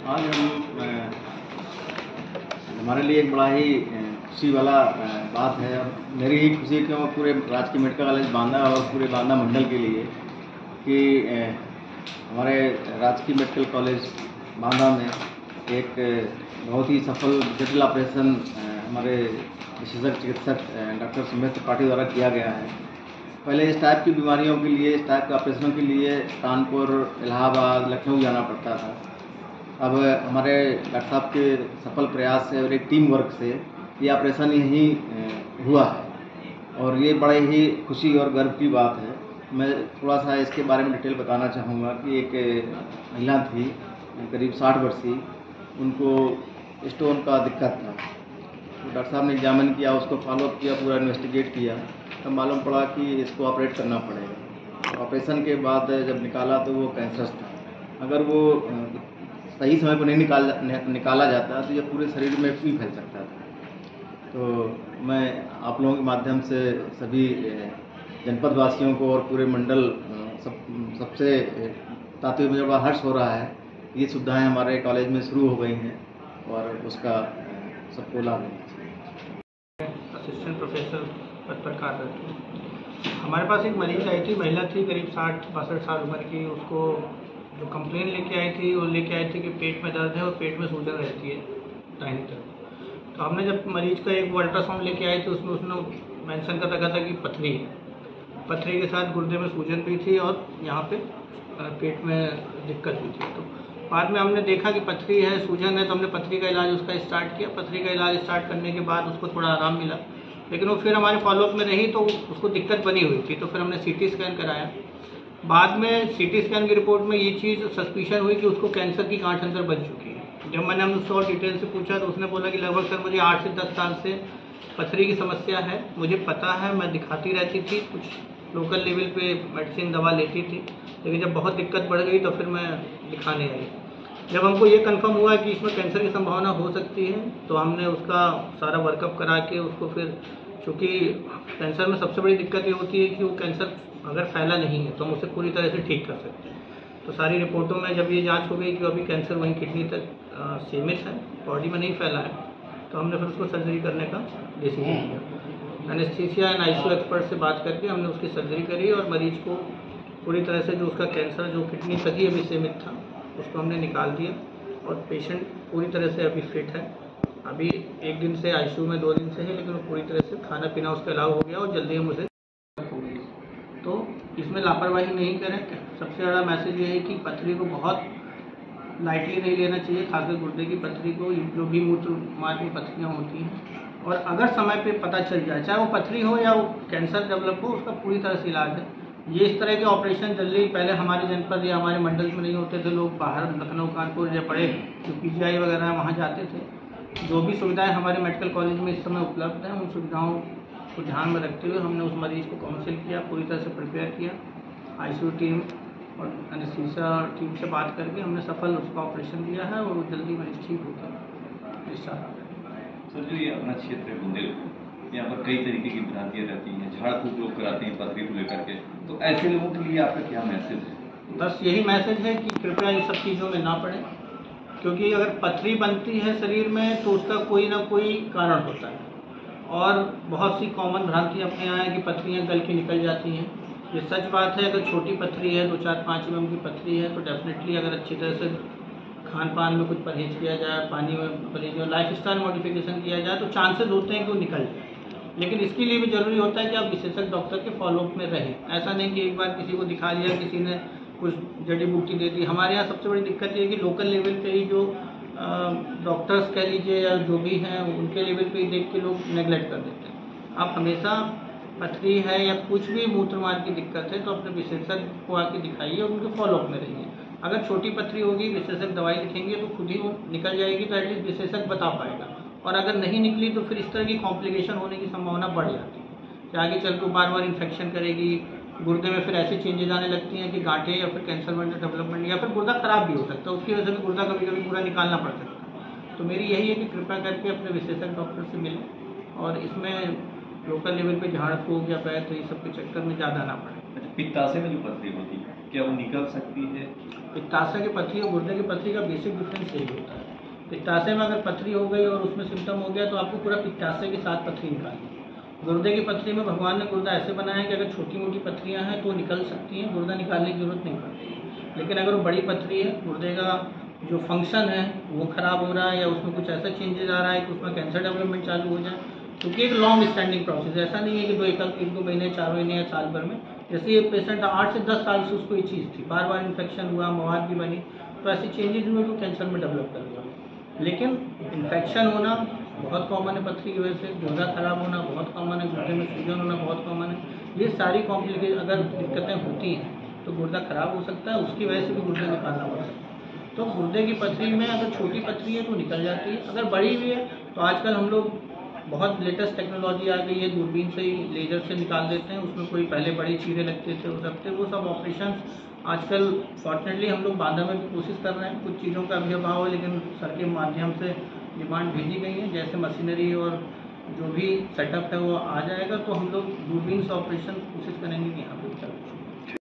आज हमारे लिए एक बड़ा ही खुशी वाला बात है और मेरी ही खुशी क्यों पूरे राजकीय मेडिकल कॉलेज बांदा और पूरे बांदा मंडल के लिए कि हमारे राजकीय मेडिकल कॉलेज बांदा में एक बहुत ही सफल डिजिटल ऑपरेशन हमारे विशेषज्ञ चिकित्सक डॉक्टर सुमित त्रिपाठी द्वारा किया गया है। पहले इस टाइप की बीमारियों के लिए, इस टाइप के ऑपरेशनों के लिए कानपुर, इलाहाबाद, लखनऊ जाना पड़ता था। अब हमारे डॉक्टर साहब के सफल प्रयास से और एक टीम वर्क से ये ऑपरेशन यहीं हुआ है और ये बड़े ही खुशी और गर्व की बात है। मैं थोड़ा सा इसके बारे में डिटेल बताना चाहूँगा कि एक महिला थी करीब 60 वर्षीय, उनको स्टोन का दिक्कत था। तो डॉक्टर साहब ने एग्जामिन किया, उसको फॉलोअप किया, पूरा इन्वेस्टिगेट किया, तब मालूम पड़ा कि इसको ऑपरेट करना पड़ेगा। ऑपरेशन के बाद जब निकाला तो वो कैंसरस था। अगर वो सही समय पर नहीं निकाला जाता तो ये पूरे शरीर में भी फैल सकता था। तो मैं आप लोगों के माध्यम से सभी जनपद वासियों को और पूरे मंडल सबसे ताते हुए मुझे बड़ा हर्ष हो रहा है। ये सुविधाएं हमारे कॉलेज में शुरू हो गई हैं और उसका सबको लाभ लेना चाहिए। असिस्टेंट प्रोफेसर पद पर कार्यरत हूँ। हमारे पास एक मरीज आई थी, महिला थी करीब 60-62 साल उम्र की। उसको जो कंप्लेन लेके आई थी वो लेके आई थी कि पेट में दर्द है और पेट में सूजन रहती है दाहिनी तरफ। तो हमने जब मरीज का एक अल्ट्रासाउंड लेके आए थे उसमें उसने मेंशन कर रखा था कि पथरी है। पथरी के साथ गुर्दे में सूजन भी थी और यहाँ पे पेट में दिक्कत भी थी। तो बाद में हमने देखा कि पथरी है, सूजन है, तो हमने पथरी का इलाज उसका स्टार्ट किया। पथरी का इलाज स्टार्ट करने के बाद उसको थोड़ा आराम मिला, लेकिन वो फिर हमारे फॉलोअप में रही तो उसको दिक्कत बनी हुई थी। तो फिर हमने सीटी स्कैन कराया। बाद में सीटी स्कैन की रिपोर्ट में ये चीज़ सस्पिशन हुई कि उसको कैंसर की गांठ अंदर बन चुकी है। जब मैंने उससे और डिटेल से पूछा तो उसने बोला कि लगभग सर मुझे 8 से 10 साल से पथरी की समस्या है, मुझे पता है, मैं दिखाती रहती थी, कुछ लोकल लेवल पे मेडिसिन दवा लेती थी, लेकिन जब बहुत दिक्कत बढ़ गई तो फिर मैं दिखाने आई। जब हमको ये कंफर्म हुआ कि इसमें कैंसर की संभावना हो सकती है तो हमने उसका सारा वर्कअप करा के उसको फिर, चूँकि कैंसर में सबसे बड़ी दिक्कत ये होती है कि वो कैंसर अगर फैला नहीं है तो हम उसे पूरी तरह से ठीक कर सकते हैं। तो सारी रिपोर्टों में जब ये जांच हो गई कि अभी कैंसर वहीं किडनी तक सीमित है, बॉडी में नहीं फैला है, तो हमने फिर उसको सर्जरी करने का डिसीजन लिया। एनेस्थीसिया एंड आईसीयू एक्सपर्ट से बात करके हमने उसकी सर्जरी करी और मरीज को पूरी तरह से जो उसका कैंसर जो किडनी तक ही अभी सीमित था उसको हमने निकाल दिया और पेशेंट पूरी तरह से अभी फिट है। अभी 1 दिन से आईसीयू में 2 दिन से है, लेकिन वो पूरी तरह से खाना पीना उसका अलाउ हो गया और जल्दी हम उसे हो गई। तो इसमें लापरवाही नहीं करें। सबसे बड़ा मैसेज ये है कि पथरी को बहुत लाइटली नहीं लेना चाहिए, खासकर गुर्दे की पथरी को, जो भी मूत्र मार्ग में पथरियाँ होती हैं। और अगर समय पे पता चल जाए, चाहे वो पथरी हो या वो कैंसर डेवलप हो, उसका पूरी तरह से इलाज है। ये इस तरह के ऑपरेशन जल्दी पहले हमारे जनपद या हमारे मंडल में नहीं होते थे। लोग बाहर लखनऊ, कानपुर या बड़े जो पीजीआई वगैरह वहाँ जाते थे। जो भी सुविधाएं हमारे मेडिकल कॉलेज में इस समय उपलब्ध हैं, उन सुविधाओं को ध्यान में रखते हुए हमने उस मरीज़ को काउंसिल किया, पूरी तरह से प्रिपेयर किया। आईसीयू टीम और एनेस्थीसिया टीम से बात करके हमने सफल उसका ऑपरेशन किया है और वो जल्दी मरीज ठीक होकर डिस्चार्ज हो गया। सर, जो ये अपना क्षेत्र है बुंदेलखंड, यहाँ पर कई तरीके की भ्रांतियाँ रहती हैं, झाड़ फूक लोग कराते हैं पथरी को लेकर के, तो ऐसे लोगों के लिए आपका क्या मैसेज है? बस यही मैसेज है कि कृपया इन सब चीज़ों में ना पड़े, क्योंकि अगर पथरी बनती है शरीर में तो उसका कोई ना कोई कारण होता है। और बहुत सी कॉमन भ्रांतियाँ अपने यहाँ है कि पथरियाँ गल के निकल जाती हैं। ये सच बात है। अगर छोटी पथरी है, 2-4-5 mm की पथरी है, तो डेफिनेटली अगर अच्छी तरह से खान पान में कुछ परहेज किया जाए, पानी में परहेज और लाइफ स्टाइल मॉडिफिकेशन किया जाए, तो चांसेस होते हैं कि वो निकल जाए। लेकिन इसके लिए भी ज़रूरी होता है कि आप विशेषज्ञ डॉक्टर के फॉलोअप में रहें। ऐसा नहीं कि एक बार किसी को दिखा लिया, किसी ने कुछ जड़ी बूटी दे दी। हमारे यहाँ सबसे बड़ी दिक्कत ये है कि लोकल लेवल पे ही जो डॉक्टर्स कह लीजिए या जो भी हैं, उनके लेवल पे ही देख के लोग नेगलेक्ट कर देते हैं। आप हमेशा पथरी है या कुछ भी मूत्र मार्ग की दिक्कत है तो अपने विशेषज्ञ को आके दिखाइए और उनके फॉलोअप में रहिए। अगर छोटी पथरी होगी, विशेषज्ञ दवाई लिखेंगे तो खुद ही वो निकल जाएगी, तो एटलीस्ट विशेषज्ञ बता पाएगा। और अगर नहीं निकली तो फिर इस तरह की कॉम्प्लिकेशन होने की संभावना बढ़ जाती है कि आगे चल के बार बार इन्फेक्शन करेगी, गुर्दे में फिर ऐसी चेंजेज आने लगती हैं कि गांठें या फिर कैंसर में डेवलपमेंट या फिर गुर्दा खराब भी हो सकता है। उसकी वजह से भी गुर्दा कभी कभी पूरा निकालना पड़ सकता है। तो मेरी यही है कि कृपया करके अपने विशेषज्ञ डॉक्टर से मिलें और इसमें लोकल लेवल पे झाड़ फूक या पैर तो ये सब के चक्कर में ज़्यादा ना पड़े। अच्छा, पित्ताशय में जो पथरी होती है क्या वो निकल सकती है? पित्ताशय की पथरी और गुर्दे की पथरी का बेसिक डिफरेंस यही होता है। पित्ताशय में अगर पथरी हो गई और उसमें सिम्टम हो गया तो आपको पूरा पित्ताशय के साथ पथरी निकालनी है। गुर्दे की पथरी में भगवान ने गुर्दा ऐसे बनाया है कि अगर छोटी मोटी पथरियाँ हैं तो निकल सकती हैं, गुर्दा निकालने की जरूरत नहीं पड़ती है। लेकिन अगर वो बड़ी पथरी है, गुर्दे का जो फंक्शन है वो ख़राब हो रहा है या उसमें कुछ ऐसा चेंजेस आ रहा है कि उसमें कैंसर डेवलपमेंट चालू हो जाए, क्योंकि एक लॉन्ग स्टैंडिंग प्रोसेस है। ऐसा नहीं है कि एक दो महीने 4 महीने या साल भर में। जैसे ये पेशेंट 8 से 10 साल से उसको ये चीज़ थी, बार बार इन्फेक्शन हुआ, मवाद भी बनी, तो ऐसी चेंजेस हुए तो कैंसर में डेवलप कर हुआ। लेकिन इन्फेक्शन होना बहुत कॉमन है पथरी की वजह से, गुर्दा खराब होना बहुत कॉमन है, गुर्दे में सूजन होना बहुत कॉमन है। ये सारी कॉम्प्लिकेशन अगर दिक्कतें होती हैं तो गुर्दा खराब हो सकता है, उसकी वजह से भी गुर्दा निकालना पड़ सकता है। तो गुर्दे की पथरी में अगर छोटी पथरी है तो निकल जाती है, अगर बड़ी भी है तो आजकल हम लोग बहुत लेटेस्ट टेक्नोलॉजी आ गई है, दूरबीन से ही लेजर से निकाल देते हैं। उसमें कोई पहले बड़ी चीरे लगते थे वो सब ऑपरेशन आजकल फॉर्चुनेटली हम लोग बांदा में भी कोशिश कर रहे हैं। कुछ चीज़ों का अभी अभाव है लेकिन सर के माध्यम से डिमांड भेजी गई है, जैसे मशीनरी और जो भी सेटअप है वो आ जाएगा तो हम लोग दूरबीन से ऑपरेशन कोशिश करेंगे कि यहाँ पे चल।